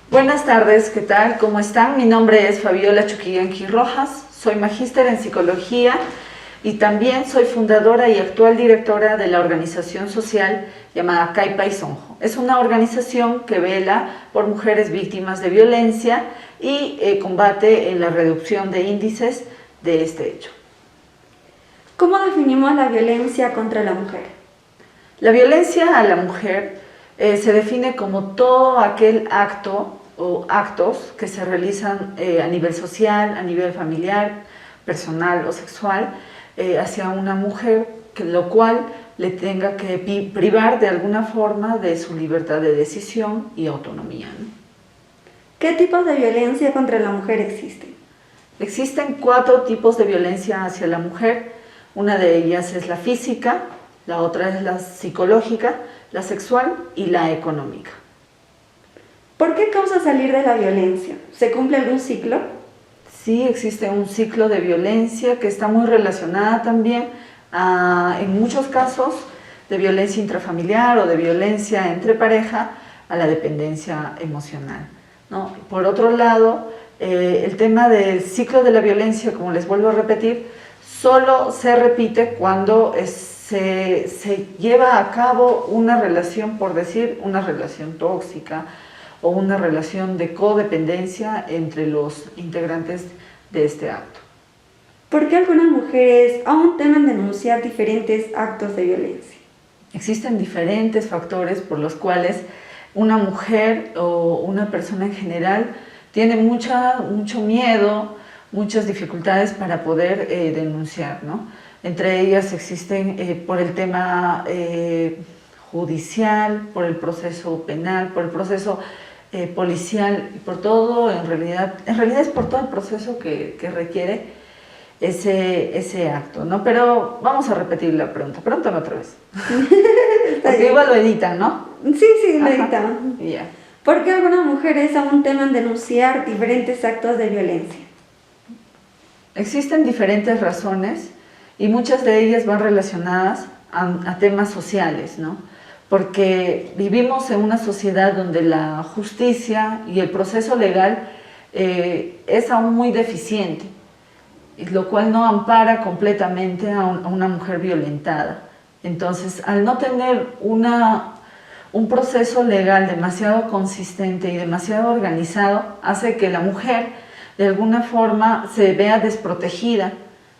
Buenas tardes, ¿qué tal? ¿Cómo están? Mi nombre es Fabiola Chuquillanqui Rojas, soy magíster en psicología y también soy fundadora y actual directora de la organización social llamada Caipa y Sonjo. Es una organización que vela por mujeres víctimas de violencia y combate en la reducción de índices de este hecho. ¿Cómo definimos la violencia contra la mujer? La violencia a la mujer se define como todo aquel acto o actos que se realizan a nivel social, a nivel familiar, personal o sexual hacia una mujer, lo cual le tenga que privar de alguna forma de su libertad de decisión y autonomía, ¿no? ¿Qué tipos de violencia contra la mujer existen? Existen 4 tipos de violencia hacia la mujer. Una de ellas es la física, la otra es la psicológica, la sexual y la económica. ¿Por qué causa salir de la violencia? ¿Se cumple algún ciclo? Sí, existe un ciclo de violencia que está muy relacionada también en muchos casos, de violencia intrafamiliar o de violencia entre pareja a la dependencia emocional, ¿no? Por otro lado, el tema del ciclo de la violencia, como les vuelvo a repetir, solo se repite cuando se lleva a cabo una relación, por decir, una relación tóxica o una relación de codependencia entre los integrantes de este acto. ¿Por qué algunas mujeres aún temen denunciar diferentes actos de violencia? Existen diferentes factores por los cuales una mujer o una persona en general tiene mucho miedo, muchas dificultades para poder denunciar, ¿no? Entre ellas existen por el tema judicial, por el proceso penal, por el proceso policial, y por todo, en realidad es por todo el proceso que requiere ese acto, ¿no? Pero vamos a repetir la pregunta, pregúntame otra vez. Porque igual lo editan, ¿no? Sí, lo editan. Yeah. ¿Por qué algunas mujeres aún temen denunciar diferentes actos de violencia? Existen diferentes razones y muchas de ellas van relacionadas a temas sociales, ¿no? Porque vivimos en una sociedad donde la justicia y el proceso legal es aún muy deficiente, lo cual no ampara completamente a una mujer violentada. Entonces, al no tener un proceso legal demasiado consistente y demasiado organizado, hace que la mujer de alguna forma se vea desprotegida,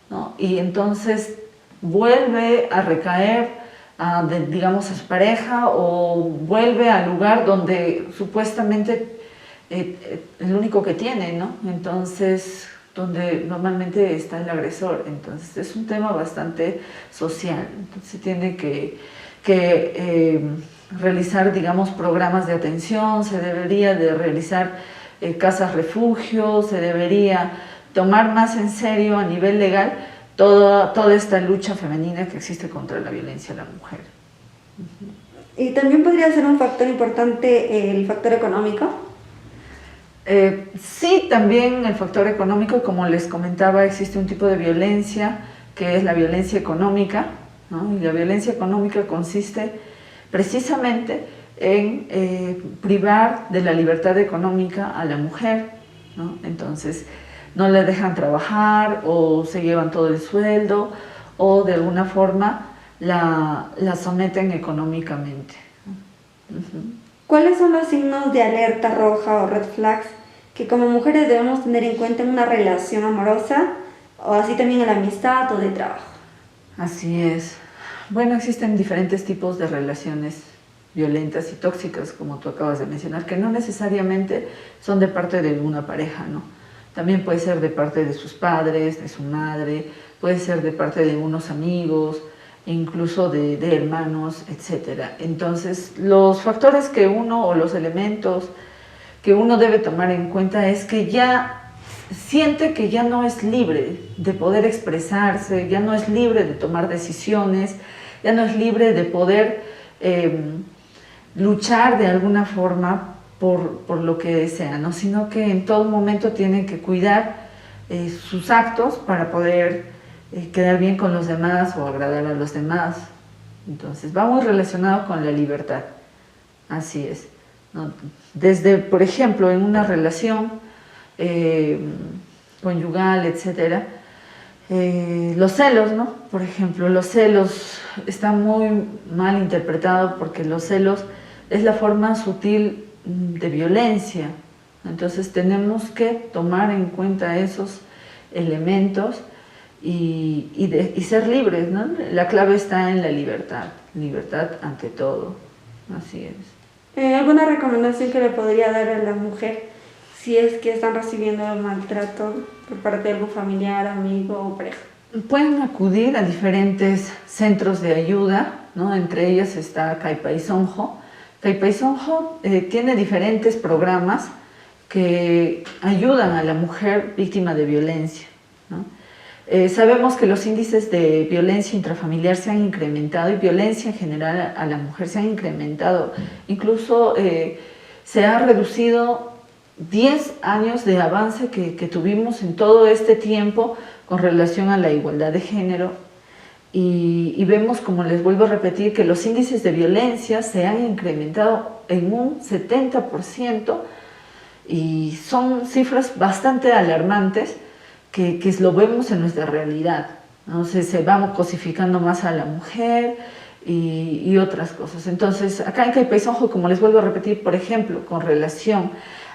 ¿no? Y entonces vuelve a recaer digamos a su pareja o vuelve al lugar donde supuestamente el único que tiene, ¿no? Entonces, donde normalmente está el agresor. Entonces es un tema bastante social. Entonces se tiene que realizar, digamos, programas de atención, se debería de realizar casas refugio, se debería tomar más en serio a nivel legal toda esta lucha femenina que existe contra la violencia a la mujer. ¿Y también podría ser un factor importante el factor económico? Sí, también el factor económico, como les comentaba, existe un tipo de violencia que es la violencia económica, ¿no? Y la violencia económica consiste precisamente en privar de la libertad económica a la mujer, ¿no? Entonces no le dejan trabajar o se llevan todo el sueldo o de alguna forma la someten económicamente. ¿Cuáles son los signos de alerta roja o red flags que como mujeres debemos tener en cuenta en una relación amorosa o así también en la amistad o de trabajo? Así es. Bueno, existen diferentes tipos de relaciones violentas y tóxicas, como tú acabas de mencionar, que no necesariamente son de parte de una pareja, ¿no? También puede ser de parte de sus padres, de su madre, puede ser de parte de unos amigos, incluso de hermanos, etc. Entonces, los factores que uno, o los elementos que uno debe tomar en cuenta es que ya siente que ya no es libre de poder expresarse, ya no es libre de tomar decisiones, ya no es libre de poder luchar de alguna forma por lo que desea, ¿no? Sino que en todo momento tienen que cuidar sus actos para poder quedar bien con los demás o agradar a los demás. Entonces va muy relacionado con la libertad, así es, ¿no? Desde, por ejemplo, en una relación conyugal, etcétera, los celos, ¿no? Por ejemplo, los celos están muy mal interpretados porque los celos es la forma sutil de violencia. Entonces tenemos que tomar en cuenta esos elementos y ser libres, ¿no? La clave está en la libertad ante todo, así es. ¿Alguna recomendación que le podría dar a la mujer si es que están recibiendo maltrato por parte de algún familiar, amigo o pareja? Pueden acudir a diferentes centros de ayuda, ¿no? Entre ellas está Caipaisonjo. Caipaisonjo tiene diferentes programas que ayudan a la mujer víctima de violencia, ¿no? Sabemos que los índices de violencia intrafamiliar se han incrementado y violencia en general a la mujer se han incrementado. Incluso se ha reducido 10 años de avance que tuvimos en todo este tiempo con relación a la igualdad de género y vemos, como les vuelvo a repetir, que los índices de violencia se han incrementado en un 70% y son cifras bastante alarmantes que lo vemos en nuestra realidad. Entonces se va cosificando más a la mujer y otras cosas. Entonces acá en Caipaisonjo, como les vuelvo a repetir, por ejemplo, con relación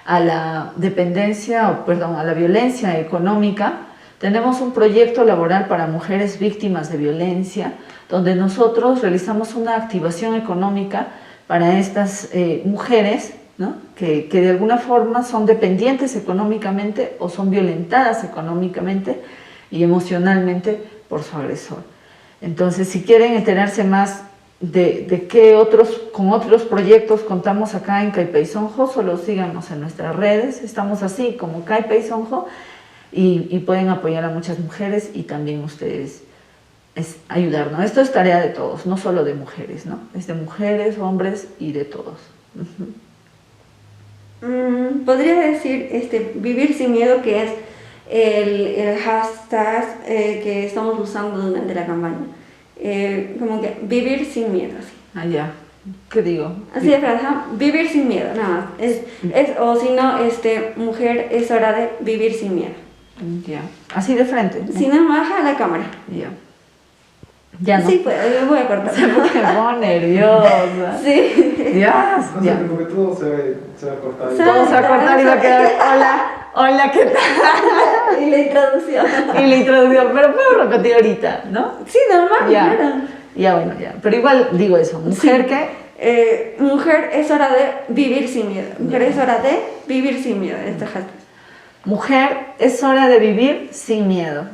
a la dependencia, a la violencia económica, tenemos un proyecto laboral para mujeres víctimas de violencia, donde nosotros realizamos una activación económica para estas mujeres, ¿no? que de alguna forma son dependientes económicamente o son violentadas económicamente y emocionalmente por su agresor. Entonces, si quieren enterarse más de qué con otros proyectos contamos acá en Caipaisonjo, solo síganos en nuestras redes, estamos así como Caipaisonjo y pueden apoyar a muchas mujeres y también ustedes ayudar, ¿no? Esto es tarea de todos, no solo de mujeres, ¿no? Es de mujeres, hombres y de todos. Podría decir vivir sin miedo, que es el hashtag que estamos usando durante la campaña. Como que vivir sin miedo, así. Ah, ya. ¿Qué digo? Así de frase, vivir sin miedo, nada más. O si no, mujer, es hora de vivir sin miedo. Ya. Así de frente, ¿no? Si no, baja la cámara. Ya. Ya no. Sí, pues, yo voy a cortar. Se pone nerviosa. Sí. Ya. No se preocupe, todo se va a cortar. Todo se va a cortar y va a quedar, hola, ¿qué tal? Y la introducción. Y la introducción, pero puedo repetir ahorita, ¿no? Sí, normal, Ya. claro. Ya, bueno, ya. Pero igual digo eso, mujer que... Mujer, es hora de vivir sin miedo. Mujer, es hora de vivir sin miedo. Este hashtag. Mujer, es hora de vivir sin miedo.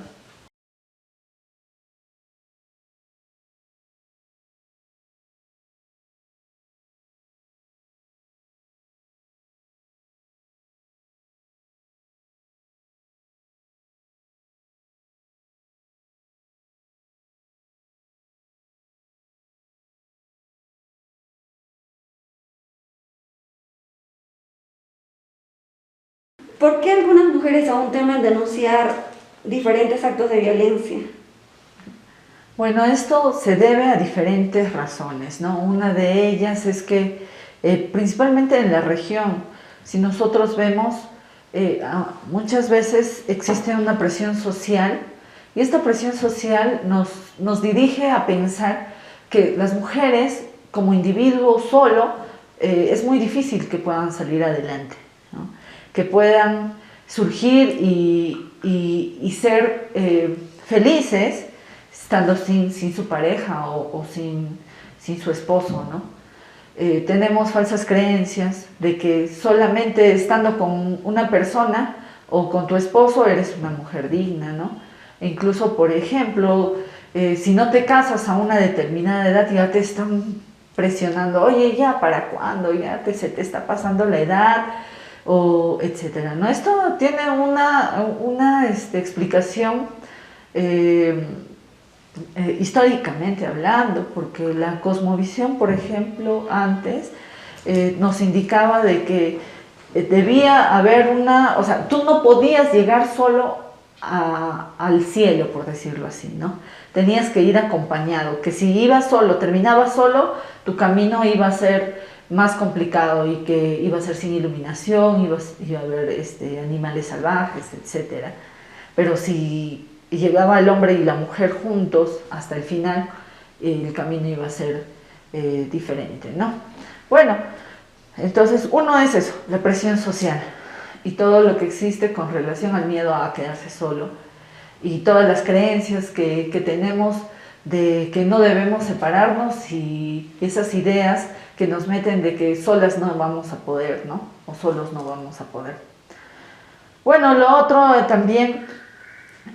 ¿Por qué algunas mujeres aún temen denunciar diferentes actos de violencia? Bueno, esto se debe a diferentes razones, ¿no? Una de ellas es que, principalmente en la región, si nosotros vemos, muchas veces existe una presión social y esta presión social nos dirige a pensar que las mujeres, como individuos solo, es muy difícil que puedan salir adelante, ¿no? Que puedan surgir y ser felices estando sin su pareja o sin su esposo, ¿no? Tenemos falsas creencias de que solamente estando con una persona o con tu esposo eres una mujer digna, ¿no? E incluso, por ejemplo, si no te casas a una determinada edad ya te están presionando, oye, ¿ya para cuándo? Ya se te está pasando la edad, o etcétera, ¿no? Esto tiene una explicación históricamente hablando, porque la cosmovisión, por ejemplo, antes nos indicaba de que debía haber o sea, tú no podías llegar solo al cielo, por decirlo así, ¿no? Tenías que ir acompañado, que si ibas solo, terminabas solo, tu camino iba a ser más complicado y que iba a ser sin iluminación, iba a haber animales salvajes, etcétera. Pero si llegaba el hombre y la mujer juntos hasta el final, el camino iba a ser diferente, ¿no? Bueno, entonces uno es eso, la presión social y todo lo que existe con relación al miedo a quedarse solo y todas las creencias que tenemos de que no debemos separarnos y esas ideas que nos meten de que solas no vamos a poder, ¿no? O solos no vamos a poder. Bueno, lo otro también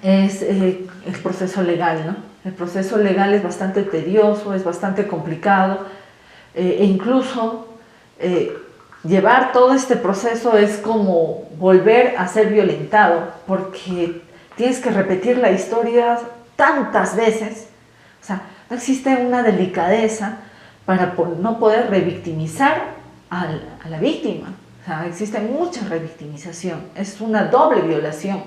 es el proceso legal, ¿no? El proceso legal es bastante tedioso, es bastante complicado e incluso llevar todo este proceso es como volver a ser violentado porque tienes que repetir la historia tantas veces. O sea, no existe una delicadeza para no poder revictimizar a la víctima. O sea, existe mucha revictimización, es una doble violación,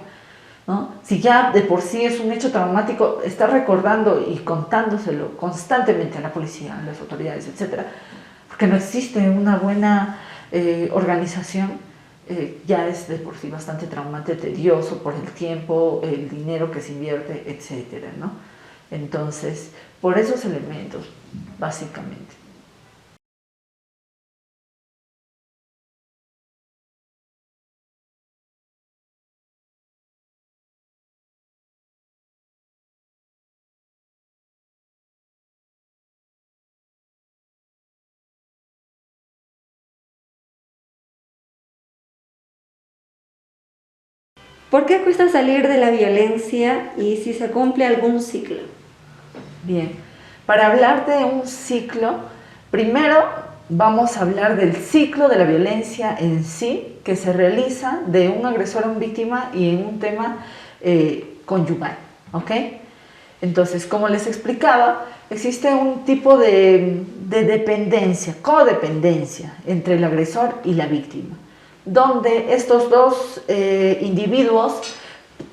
¿no? Si ya de por sí es un hecho traumático, estar recordando y contándoselo constantemente a la policía, a las autoridades, etc., porque no existe una buena organización, ya es de por sí bastante traumante, tedioso por el tiempo, el dinero que se invierte, etc., ¿no? Entonces, por esos elementos, básicamente. ¿Por qué cuesta salir de la violencia y si se cumple algún ciclo? Bien, para hablar de un ciclo, primero vamos a hablar del ciclo de la violencia en sí, que se realiza de un agresor a una víctima y en un tema conyugal, ¿ok? Entonces, como les explicaba, existe un tipo de dependencia, codependencia entre el agresor y la víctima, donde estos dos individuos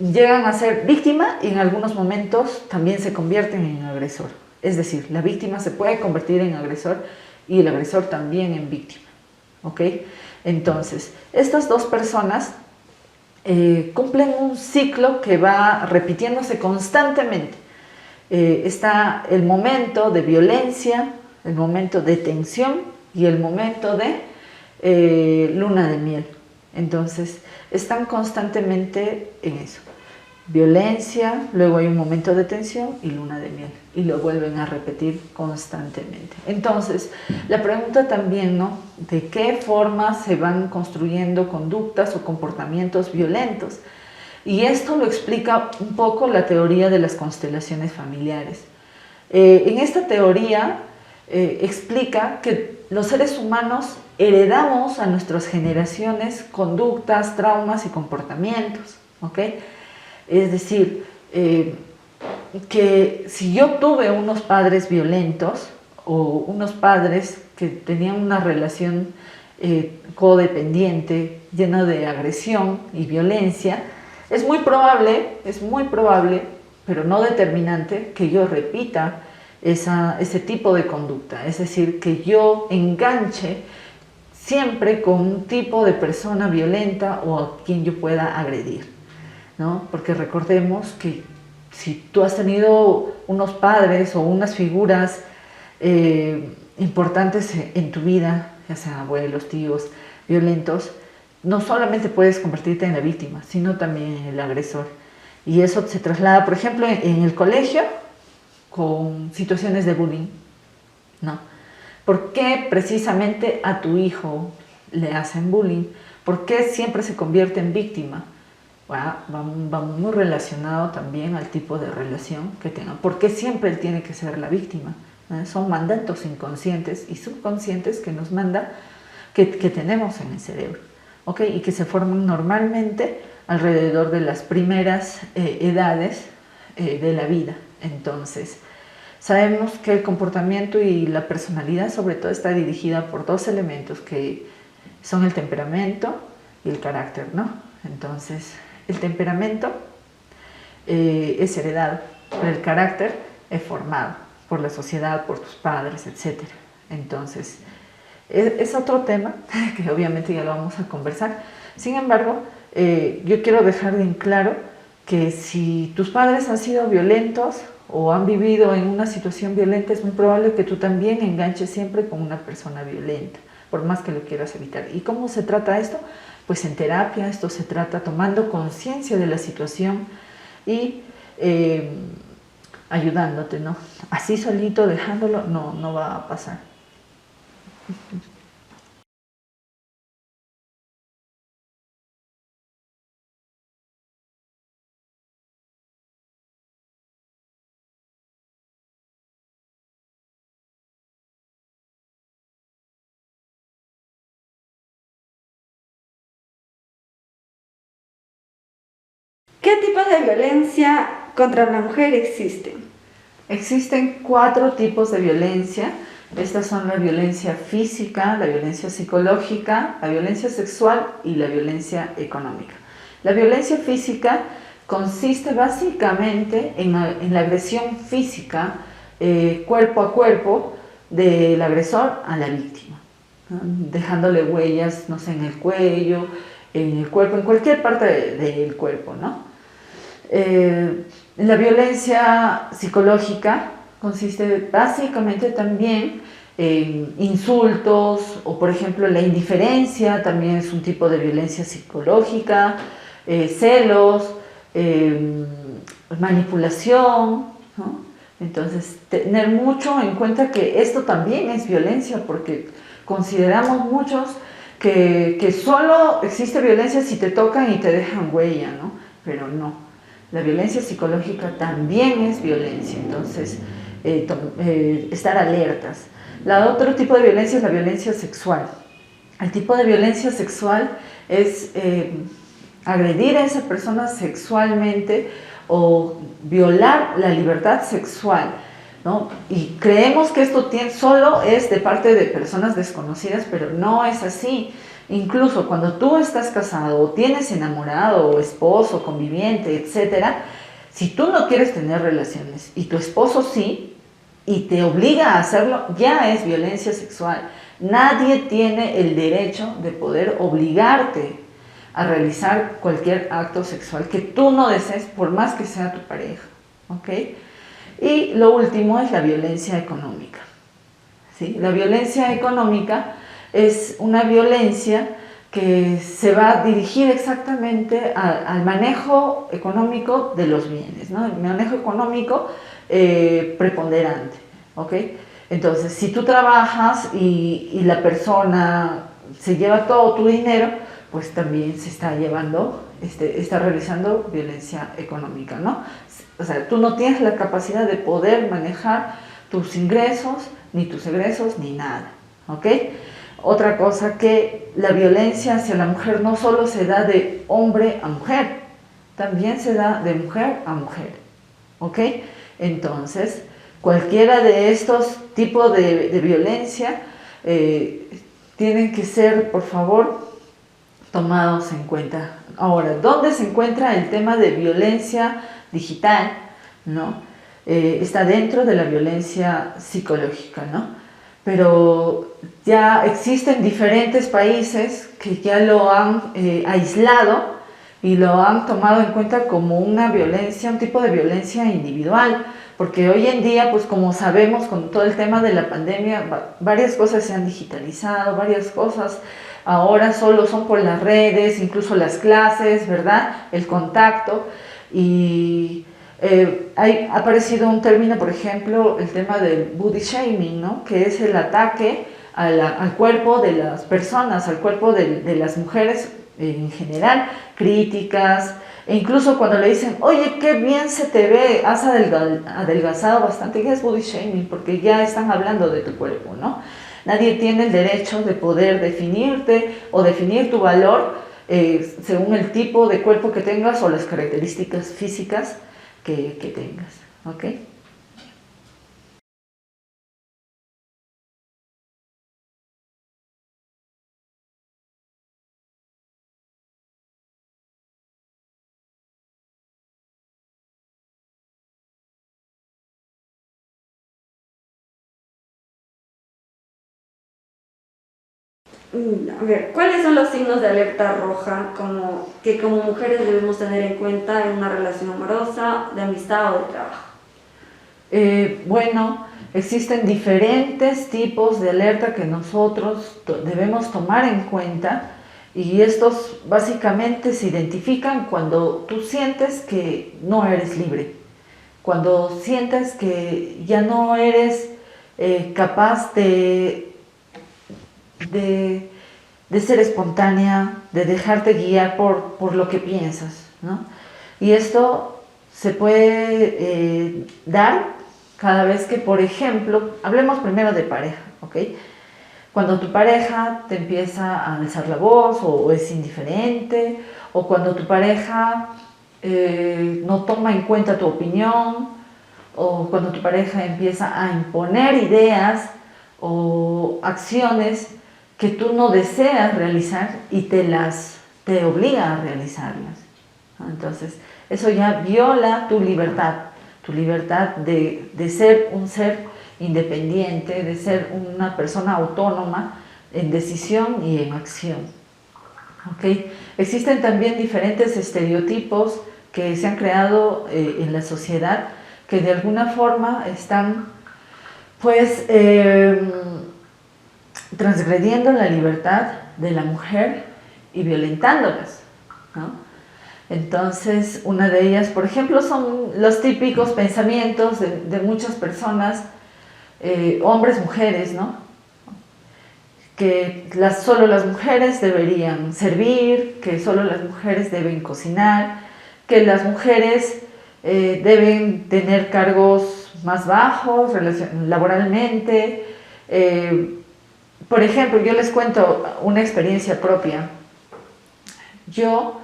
llegan a ser víctima y en algunos momentos también se convierten en agresor. Es decir, la víctima se puede convertir en agresor y el agresor también en víctima, ¿ok? Entonces, estas dos personas cumplen un ciclo que va repitiéndose constantemente. Está el momento de violencia, el momento de tensión y el momento de luna de miel. Entonces, están constantemente en eso. Violencia, luego hay un momento de tensión y luna de miel. Y lo vuelven a repetir constantemente. Entonces, la pregunta también, ¿no? ¿De qué forma se van construyendo conductas o comportamientos violentos? Y esto lo explica un poco la teoría de las constelaciones familiares. En esta teoría explica que los seres humanos heredamos a nuestras generaciones conductas, traumas y comportamientos, ¿ok? Es decir, que si yo tuve unos padres violentos o unos padres que tenían una relación codependiente, llena de agresión y violencia, es muy probable, pero no determinante, que yo repita ese tipo de conducta. Es decir, que yo enganche siempre con un tipo de persona violenta o a quien yo pueda agredir, ¿no? Porque recordemos que si tú has tenido unos padres o unas figuras importantes en tu vida, ya sean abuelos, tíos, violentos, no solamente puedes convertirte en la víctima, sino también en el agresor. Y eso se traslada, por ejemplo, en el colegio con situaciones de bullying, ¿no? ¿Por qué precisamente a tu hijo le hacen bullying? ¿Por qué siempre se convierte en víctima? Bueno, va muy relacionado también al tipo de relación que tengan. ¿Por qué siempre él tiene que ser la víctima? Son mandatos inconscientes y subconscientes que nos manda, que tenemos en el cerebro, ¿ok? Y que se forman normalmente alrededor de las primeras edades de la vida. Entonces, sabemos que el comportamiento y la personalidad sobre todo está dirigida por dos elementos que son el temperamento y el carácter, ¿no? Entonces, el temperamento es heredado, pero el carácter es formado por la sociedad, por tus padres, etc. Entonces, Es otro tema que obviamente ya lo vamos a conversar. Sin embargo, yo quiero dejar en claro que si tus padres han sido violentos o han vivido en una situación violenta, es muy probable que tú también enganches siempre con una persona violenta, por más que lo quieras evitar. ¿Y cómo se trata esto? Pues en terapia. Esto se trata tomando conciencia de la situación y ayudándote, ¿no? Así solito, dejándolo, no va a pasar. ¿Qué tipos de violencia contra la mujer existen? Existen 4 tipos de violencia. Estas son la violencia física, la violencia psicológica, la violencia sexual y la violencia económica. La violencia física consiste básicamente en la agresión física, cuerpo a cuerpo, del agresor a la víctima, ¿no? Dejándole huellas, no sé, en el cuello, en el cuerpo, en cualquier parte del cuerpo, ¿no? La violencia psicológica consiste básicamente también en insultos o, por ejemplo, la indiferencia también es un tipo de violencia psicológica, celos, manipulación, ¿no? Entonces, tener mucho en cuenta que esto también es violencia, porque consideramos muchos que solo existe violencia si te tocan y te dejan huella, ¿no? Pero no. La violencia psicológica también es violencia, entonces estar alertas. La otro tipo de violencia es la violencia sexual. El tipo de violencia sexual es agredir a esa persona sexualmente o violar la libertad sexual, ¿no? Y creemos que esto solo es de parte de personas desconocidas, pero no es así. Incluso cuando tú estás casado o tienes enamorado o esposo, conviviente, etcétera, si tú no quieres tener relaciones y tu esposo sí y te obliga a hacerlo, ya es violencia sexual. Nadie tiene el derecho de poder obligarte a realizar cualquier acto sexual que tú no desees, por más que sea tu pareja, ¿ok? Y lo último es la violencia económica, ¿sí? La violencia económica es una violencia que se va a dirigir exactamente al manejo económico de los bienes, ¿no? El manejo económico preponderante, ¿ok? Entonces, si tú trabajas y la persona se lleva todo tu dinero, pues también se está llevando, está realizando violencia económica, ¿no? O sea, tú no tienes la capacidad de poder manejar tus ingresos, ni tus egresos, ni nada, ¿ok? Otra cosa, que la violencia hacia la mujer no solo se da de hombre a mujer, también se da de mujer a mujer, ¿ok? Entonces, cualquiera de estos tipos de violencia tienen que ser, por favor, tomados en cuenta. Ahora, ¿dónde se encuentra el tema de violencia digital? ¿No? Está dentro de la violencia psicológica, ¿no? Pero ya existen diferentes países que ya lo han aislado y lo han tomado en cuenta como una violencia, un tipo de violencia individual, porque hoy en día, pues como sabemos, con todo el tema de la pandemia, varias cosas se han digitalizado, varias cosas ahora solo son por las redes, incluso las clases, ¿verdad? El contacto. Y ha aparecido un término, por ejemplo, el tema del body shaming, ¿no? Que es el ataque al cuerpo de las personas, al cuerpo de las mujeres en general, críticas, e incluso cuando le dicen, oye, qué bien se te ve, has adelgazado bastante, ya es body shaming, porque ya están hablando de tu cuerpo, ¿no? Nadie tiene el derecho de poder definirte o definir tu valor según el tipo de cuerpo que tengas o las características físicas que tengas, ¿ok? A ver, ¿cuáles son los signos de alerta roja que como mujeres debemos tener en cuenta en una relación amorosa, de amistad o de trabajo? Bueno, existen diferentes tipos de alerta que nosotros debemos tomar en cuenta y estos básicamente se identifican cuando tú sientes que no eres libre, cuando sientes que ya no eres capaz de, de ser espontánea, de dejarte guiar por lo que piensas, ¿no? Y esto se puede dar cada vez que, por ejemplo, hablemos primero de pareja, ¿ok? Cuando tu pareja te empieza a alzar la voz o es indiferente, o cuando tu pareja no toma en cuenta tu opinión, o cuando tu pareja empieza a imponer ideas o acciones que tú no deseas realizar y te obliga a realizarlas. Entonces, eso ya viola tu libertad de ser un ser independiente, de ser una persona autónoma en decisión y en acción. ¿Okay? Existen también diferentes estereotipos que se han creado en la sociedad que de alguna forma están pues transgrediendo la libertad de la mujer y violentándolas, ¿no? Entonces, una de ellas, por ejemplo, son los típicos pensamientos de muchas personas, hombres, mujeres, ¿no? Que solo las mujeres deberían servir, que solo las mujeres deben cocinar, que las mujeres deben tener cargos más bajos laboralmente. Por ejemplo, yo les cuento una experiencia propia. Yo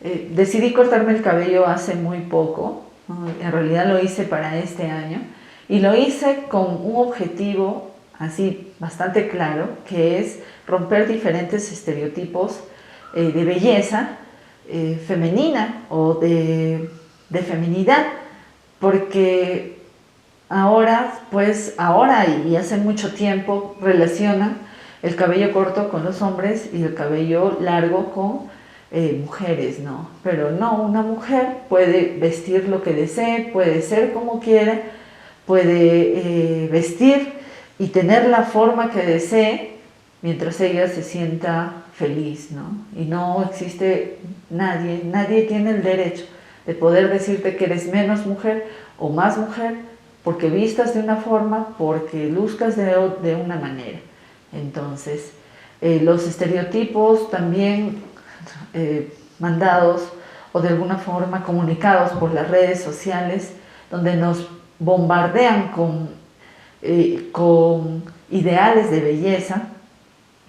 decidí cortarme el cabello hace muy poco, ¿no? En realidad lo hice para este año y lo hice con un objetivo así bastante claro, que es romper diferentes estereotipos de belleza femenina o de feminidad, porque ahora y hace mucho tiempo relacionan el cabello corto con los hombres y el cabello largo con mujeres, ¿no? Pero no, una mujer puede vestir lo que desee, puede ser como quiera, puede vestir y tener la forma que desee mientras ella se sienta feliz, ¿no? Y no existe nadie tiene el derecho de poder decirte que eres menos mujer o más mujer porque vistas de una forma, porque luzcas de una manera. Entonces, los estereotipos también mandados o de alguna forma comunicados por las redes sociales, donde nos bombardean con ideales de belleza,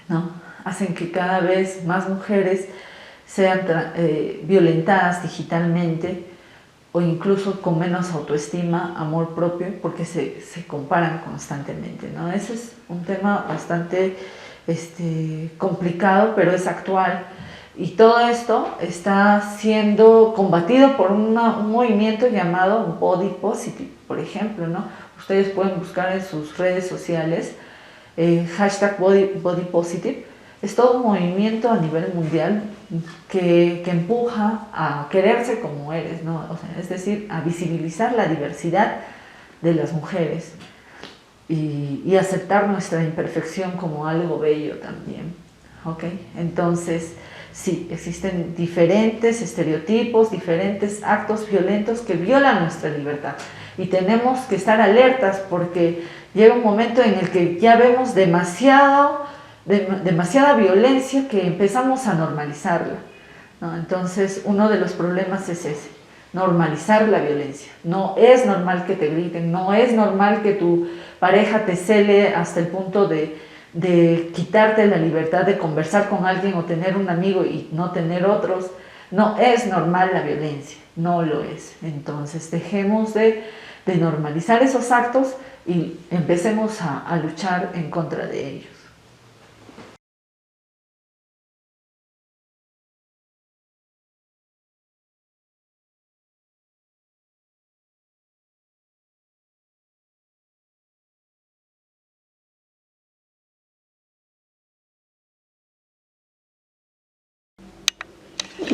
¿no? Hacen que cada vez más mujeres sean violentadas digitalmente o incluso con menos autoestima, amor propio, porque se comparan constantemente, ¿no? Ese es un tema bastante complicado, pero es actual. Y todo esto está siendo combatido por un movimiento llamado Body Positive, por ejemplo, ¿no? Ustedes pueden buscar en sus redes sociales hashtag Body Positive. Es todo un movimiento a nivel mundial que empuja a quererse como eres, ¿no? O sea, es decir, a visibilizar la diversidad de las mujeres y aceptar nuestra imperfección como algo bello también. ¿Ok? Entonces, sí, existen diferentes estereotipos, diferentes actos violentos que violan nuestra libertad y tenemos que estar alertas porque llega un momento en el que ya vemos demasiada violencia que empezamos a normalizarla, ¿no? Entonces, uno de los problemas es ese, normalizar la violencia. No es normal que te griten, no es normal que tu pareja te cele hasta el punto de quitarte la libertad de conversar con alguien o tener un amigo y no tener otros. No es normal la violencia, no lo es. Entonces dejemos de normalizar esos actos y empecemos a luchar en contra de ellos.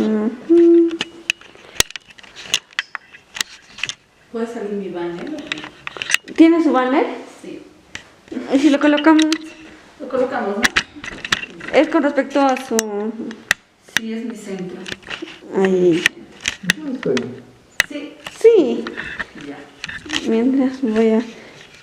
Ujú. ¿Puede salir mi banner? ¿Tiene su banner? Sí. Y si lo colocamos, Lo colocamos, ¿no? es con respecto a su... Sí, es mi centro. Ahí. No estoy. Sí. Sí. Ya. Mientras voy a...